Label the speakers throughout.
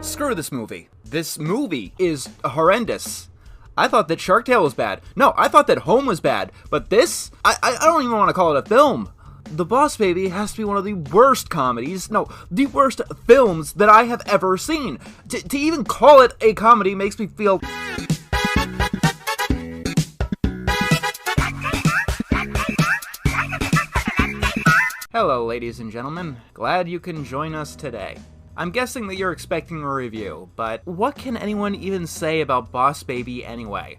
Speaker 1: Screw this movie. This movie is horrendous. I thought that Shark Tale was bad. No, I thought that Home was bad. But this? I don't even want to call it a film. The Boss Baby has to be one of the worst comedies, no, the worst films that I have ever seen. To even call it a comedy makes me feel... Hello, ladies and gentlemen. Glad you can join us today. I'm guessing that you're expecting a review, but what can anyone even say about Boss Baby anyway?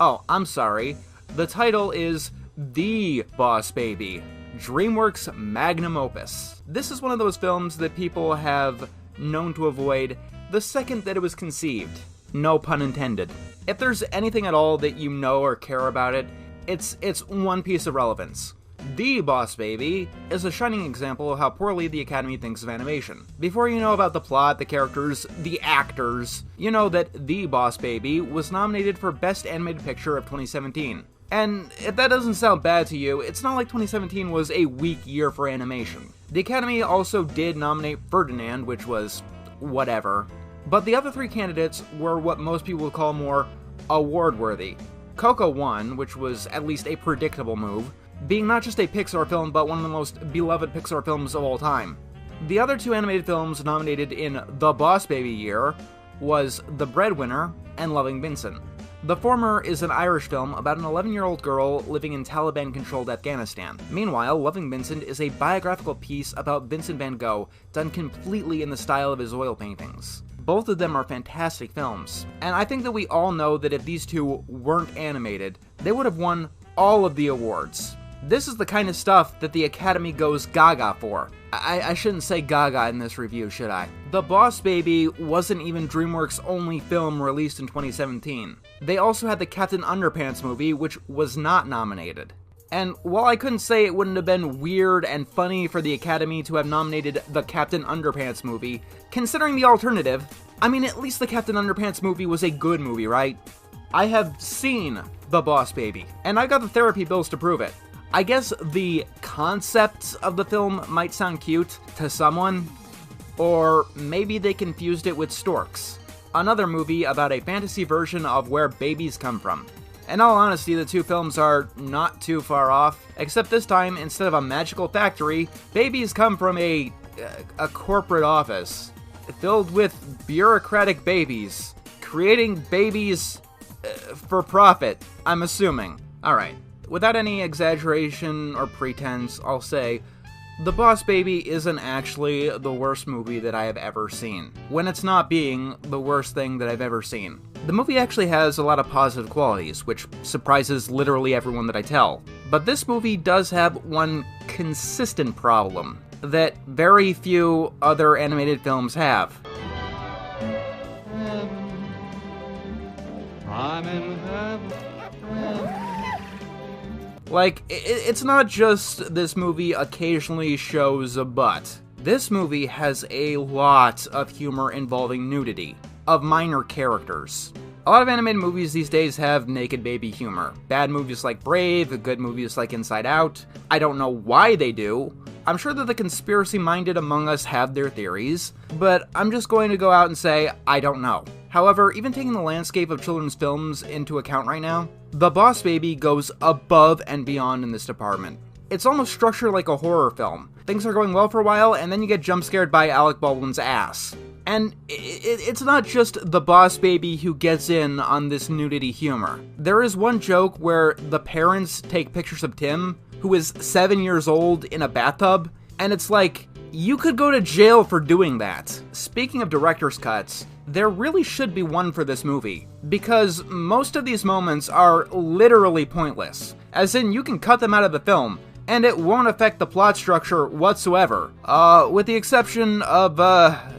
Speaker 1: Oh, I'm sorry. The title is The Boss Baby, DreamWorks' magnum opus. This is one of those films that people have known to avoid the second that it was conceived. No pun intended. If there's anything at all that you know or care about it, it's one piece of relevance. The Boss Baby is a shining example of how poorly the Academy thinks of animation. Before you know about the plot, the characters, the actors, you know that The Boss Baby was nominated for Best Animated Picture of 2017. And if that doesn't sound bad to you, it's not like 2017 was a weak year for animation. The Academy also did nominate Ferdinand, which was whatever. But the other three candidates were what most people would call more award-worthy. Coco won, which was at least a predictable move, being not just a Pixar film, but one of the most beloved Pixar films of all time. The other two animated films nominated in the Boss Baby year was The Breadwinner and Loving Vincent. The former is an Irish film about an 11-year-old girl living in Taliban-controlled Afghanistan. Meanwhile, Loving Vincent is a biographical piece about Vincent van Gogh, done completely in the style of his oil paintings. Both of them are fantastic films, and I think that we all know that if these two weren't animated, they would have won all of the awards. This is the kind of stuff that the Academy goes gaga for. I shouldn't say gaga in this review, should I? The Boss Baby wasn't even DreamWorks' only film released in 2017. They also had the Captain Underpants movie, which was not nominated. And while I couldn't say it wouldn't have been weird and funny for the Academy to have nominated the Captain Underpants movie, considering the alternative, I mean, at least the Captain Underpants movie was a good movie, right? I have seen The Boss Baby, and I got the therapy bills to prove it. I guess the concept of the film might sound cute to someone, or maybe they confused it with Storks, another movie about a fantasy version of where babies come from. In all honesty, the two films are not too far off, except this time, instead of a magical factory, babies come from a corporate office, filled with bureaucratic babies, creating babies for profit, I'm assuming. Alright. Without any exaggeration or pretense, I'll say, The Boss Baby isn't actually the worst movie that I have ever seen, when it's not being the worst thing that I've ever seen. The movie actually has a lot of positive qualities, which surprises literally everyone that I tell. But this movie does have one consistent problem that very few other animated films have. I'm in heaven. Like, it's not just this movie occasionally shows a butt. This movie has a lot of humor involving nudity, of minor characters. A lot of animated movies these days have naked baby humor. Bad movies like Brave, good movies like Inside Out. I don't know why they do. I'm sure that the conspiracy-minded among us have their theories, but I'm just going to go out and say, I don't know. However, even taking the landscape of children's films into account right now, The Boss Baby goes above and beyond in this department. It's almost structured like a horror film. Things are going well for a while, and then you get jump scared by Alec Baldwin's ass. And it's not just the Boss Baby who gets in on this nudity humor. There is one joke where the parents take pictures of Tim, who is 7 years old, in a bathtub, and it's like, you could go to jail for doing that. Speaking of director's cuts, there really should be one for this movie, because most of these moments are literally pointless. As in, you can cut them out of the film, and it won't affect the plot structure whatsoever. With the exception of,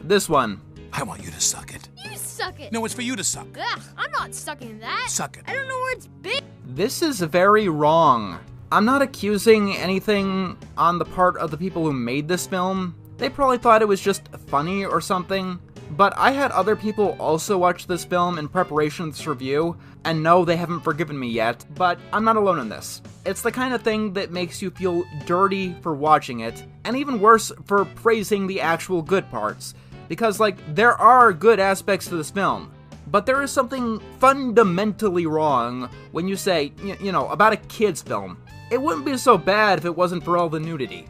Speaker 1: this one.
Speaker 2: I want you to suck it.
Speaker 3: You suck it.
Speaker 2: No, it's for you to suck.
Speaker 3: Ugh, I'm not sucking that.
Speaker 2: Suck it.
Speaker 3: I don't know where it's been.
Speaker 1: This is very wrong. I'm not accusing anything on the part of the people who made this film. They probably thought it was just funny or something. but I had other people also watch this film in preparation of this review, and no, they haven't forgiven me yet, but I'm not alone in this. It's the kind of thing that makes you feel dirty for watching it, and even worse for praising the actual good parts. Because, there are good aspects to this film, but there is something fundamentally wrong when you say, about a kid's film. It wouldn't be so bad if it wasn't for all the nudity.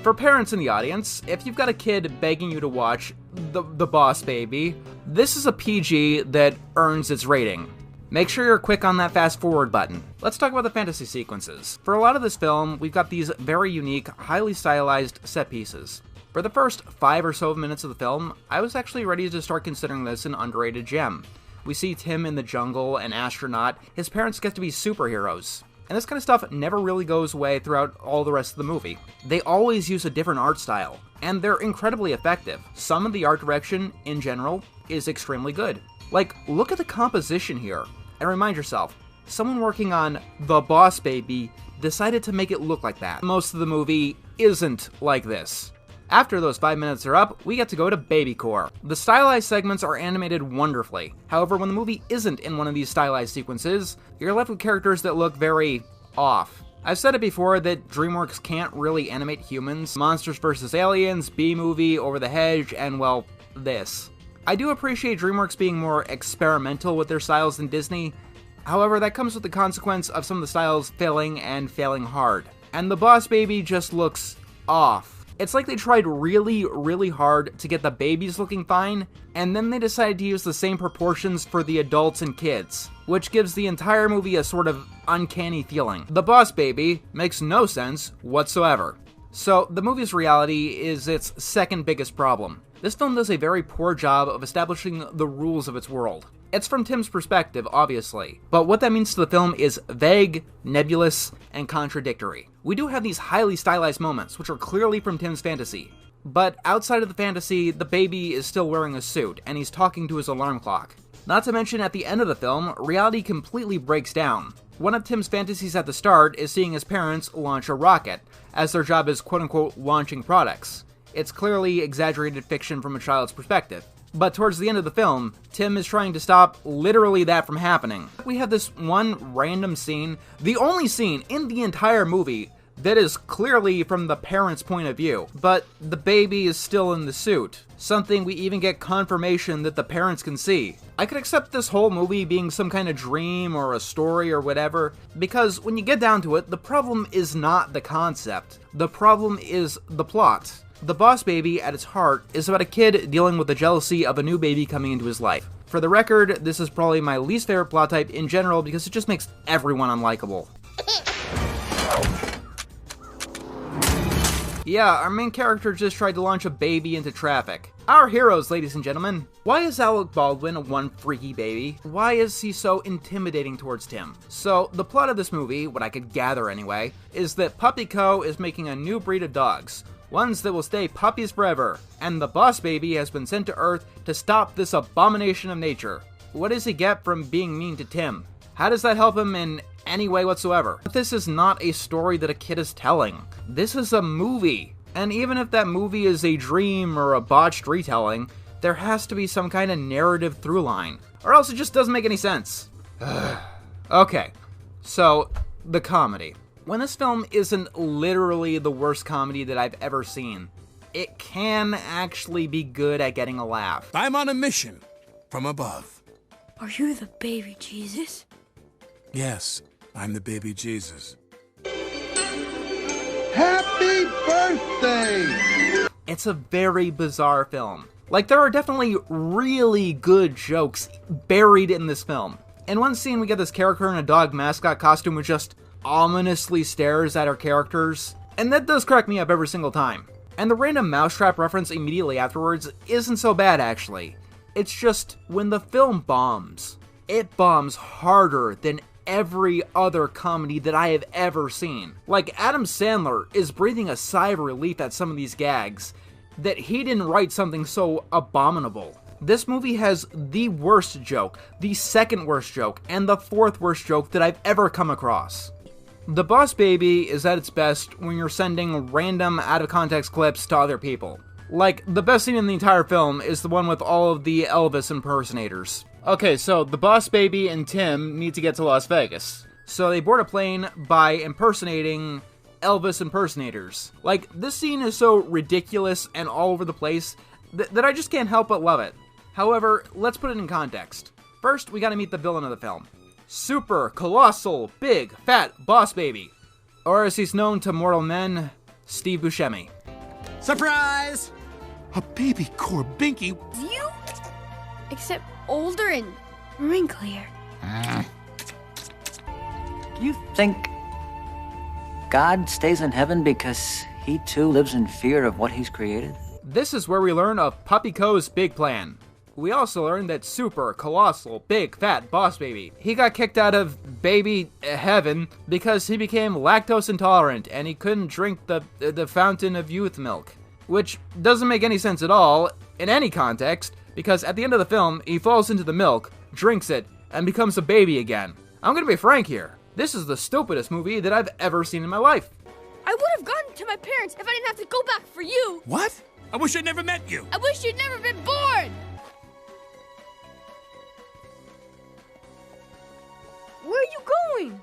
Speaker 1: For parents in the audience, if you've got a kid begging you to watch The Boss Baby, this is a PG that earns its rating. Make sure you're quick on that fast forward button. Let's talk about the fantasy sequences. For a lot of this film, we've got these very unique, highly stylized set pieces. For the first 5 or so minutes of the film, I was actually ready to start considering this an underrated gem. We see Tim in the jungle, an astronaut, his parents get to be superheroes. And this kind of stuff never really goes away throughout all the rest of the movie. They always use a different art style, and they're incredibly effective. Some of the art direction, in general, is extremely good. Look at the composition here, and remind yourself, someone working on The Boss Baby decided to make it look like that. Most of the movie isn't like this. After those 5 minutes are up, we get to go to Babycore. The stylized segments are animated wonderfully. However, when the movie isn't in one of these stylized sequences, you're left with characters that look very off. I've said it before that DreamWorks can't really animate humans. Monsters vs. Aliens, B-Movie, Over the Hedge, and well, this. I do appreciate DreamWorks being more experimental with their styles than Disney. However, that comes with the consequence of some of the styles failing and failing hard. And The Boss Baby just looks off. It's like they tried really, really hard to get the babies looking fine, and then they decided to use the same proportions for the adults and kids, which gives the entire movie a sort of uncanny feeling. The Boss Baby makes no sense whatsoever. So, the movie's reality is its second biggest problem. This film does a very poor job of establishing the rules of its world. It's from Tim's perspective, obviously, but what that means to the film is vague, nebulous, and contradictory. We do have these highly stylized moments, which are clearly from Tim's fantasy, but outside of the fantasy, the baby is still wearing a suit, and he's talking to his alarm clock. Not to mention, at the end of the film, reality completely breaks down. One of Tim's fantasies at the start is seeing his parents launch a rocket, as their job is quote-unquote launching products. It's clearly exaggerated fiction from a child's perspective. But towards the end of the film, Tim is trying to stop literally that from happening. We have this one random scene, the only scene in the entire movie that is clearly from the parents' point of view, but the baby is still in the suit. Something we even get confirmation that the parents can see. I could accept this whole movie being some kind of dream or a story or whatever, because when you get down to it, the problem is not the concept. The problem is the plot. The Boss Baby, at its heart, is about a kid dealing with the jealousy of a new baby coming into his life. For the record, this is probably my least favorite plot type in general because it just makes everyone unlikable. Yeah, our main character just tried to launch a baby into traffic. Our heroes, ladies and gentlemen. Why is Alec Baldwin one freaky baby? Why is he so intimidating towards Tim? So, the plot of this movie, what I could gather anyway, is that Puppy Co. is making a new breed of dogs. Ones that will stay puppies forever, and the Boss Baby has been sent to Earth to stop this abomination of nature. What does he get from being mean to Tim? How does that help him in any way whatsoever? But this is not a story that a kid is telling. This is a movie. And even if that movie is a dream or a botched retelling, there has to be some kind of narrative through line, or else it just doesn't make any sense. Okay, so, the comedy. When this film isn't literally the worst comedy that I've ever seen, it can actually be good at getting a laugh.
Speaker 2: I'm on a mission from above.
Speaker 3: Are you the baby Jesus?
Speaker 2: Yes, I'm the baby Jesus.
Speaker 4: Happy birthday!
Speaker 1: It's a very bizarre film. There are definitely really good jokes buried in this film. In one scene, we get this character in a dog mascot costume who just ominously stares at our characters, and that does crack me up every single time. And the random mousetrap reference immediately afterwards isn't so bad, actually. It's just, when the film bombs, it bombs harder than every other comedy that I have ever seen. Adam Sandler is breathing a sigh of relief at some of these gags, that he didn't write something so abominable. This movie has the worst joke, the second worst joke, and the fourth worst joke that I've ever come across. The Boss Baby is at its best when you're sending random out-of-context clips to other people. Like, the best scene in the entire film is the one with all of the Elvis impersonators. Okay, so the Boss Baby and Tim need to get to Las Vegas. So they board a plane by impersonating Elvis impersonators. Like, this scene is so ridiculous and all over the place that I just can't help but love it. However, let's put it in context. First, we gotta meet the villain of the film. Super, colossal, big, fat Boss Baby. Or as he's known to mortal men, Steve Buscemi.
Speaker 2: Surprise! A baby Corbinky.
Speaker 3: You? Except older and wrinklier.
Speaker 5: You think God stays in heaven because he too lives in fear of what he's created?
Speaker 1: This is where we learn of Puppy Co's big plan. We also learn that super, colossal, big, fat Boss Baby, he got kicked out of baby heaven because he became lactose intolerant and he couldn't drink the fountain of youth milk. Which doesn't make any sense at all, in any context, because at the end of the film, he falls into the milk, drinks it, and becomes a baby again. I'm gonna be frank here. This is the stupidest movie that I've ever seen in my life.
Speaker 3: I would have gone to my parents if I didn't have to go back for you.
Speaker 2: What? I wish I'd never met you.
Speaker 3: I wish you'd never been born. Where are you going?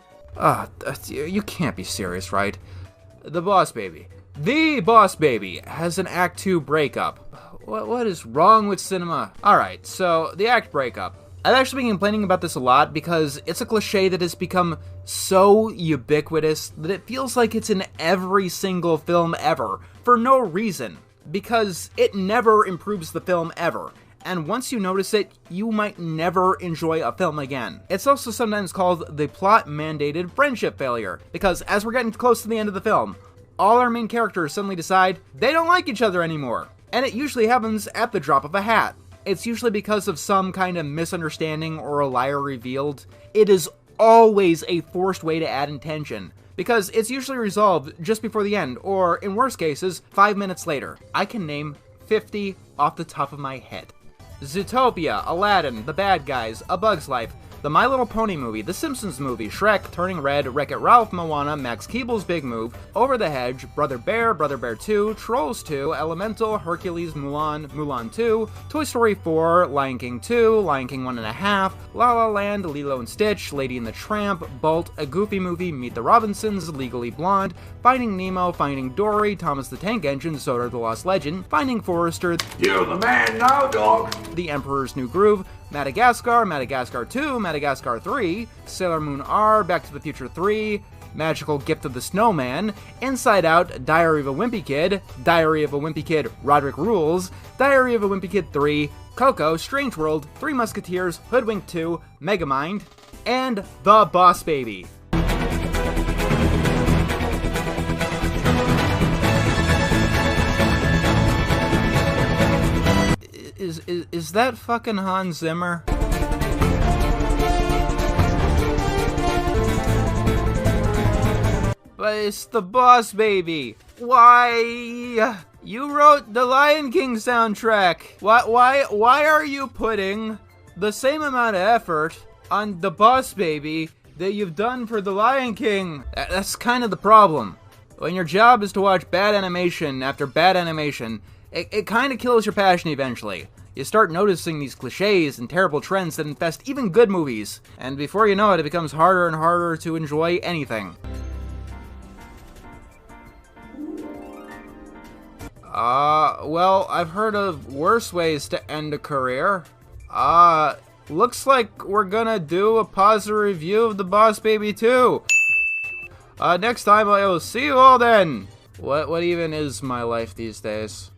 Speaker 1: You can't be serious, right? The Boss Baby has an Act 2 breakup. What is wrong with cinema? Alright, so the act breakup. I've actually been complaining about this a lot because it's a cliche that has become so ubiquitous that it feels like it's in every single film ever, for no reason. Because it never improves the film ever. And once you notice it, you might never enjoy a film again. It's also sometimes called the plot-mandated friendship failure, because as we're getting close to the end of the film, all our main characters suddenly decide they don't like each other anymore. And it usually happens at the drop of a hat. It's usually because of some kind of misunderstanding or a lie revealed. It is always a forced way to add intention, because it's usually resolved just before the end, or in worst cases, 5 minutes later. I can name 50 off the top of my head. Zootopia, Aladdin, The Bad Guys, A Bug's Life, the My Little Pony movie, The Simpsons movie, Shrek, Turning Red, Wreck-It Ralph, Moana, Max Keeble's Big Move, Over the Hedge, Brother Bear 2, Trolls 2, Elemental, Hercules, Mulan, Mulan 2, Toy Story 4, Lion King 2, Lion King 1.5, La La Land, Lilo and Stitch, Lady and the Tramp, Bolt, A Goofy Movie, Meet the Robinsons, Legally Blonde, Finding Nemo, Finding Dory, Thomas the Tank Engine, Soda the Lost Legend, Finding Forrester,
Speaker 4: You're the man now, dog.
Speaker 1: The Emperor's New Groove, Madagascar, Madagascar 2, Madagascar 3, Sailor Moon R, Back to the Future 3, Magical Gift of the Snowman, Inside Out, Diary of a Wimpy Kid, Diary of a Wimpy Kid, Roderick Rules, Diary of a Wimpy Kid 3, Coco, Strange World, Three Musketeers, Hoodwink 2, Megamind, and The Boss Baby. Is that fucking Hans Zimmer? But it's The Boss Baby. Why? You wrote the Lion King soundtrack. Why are you putting the same amount of effort on The Boss Baby that you've done for the Lion King? That's kind of the problem. When your job is to watch bad animation after bad animation, it kind of kills your passion eventually. You start noticing these cliches and terrible trends that infest even good movies, and before you know it, it becomes harder and harder to enjoy anything. Well, I've heard of worse ways to end a career. Looks like we're gonna do a positive review of The Boss Baby 2. Next time I will see you all then. What even is my life these days?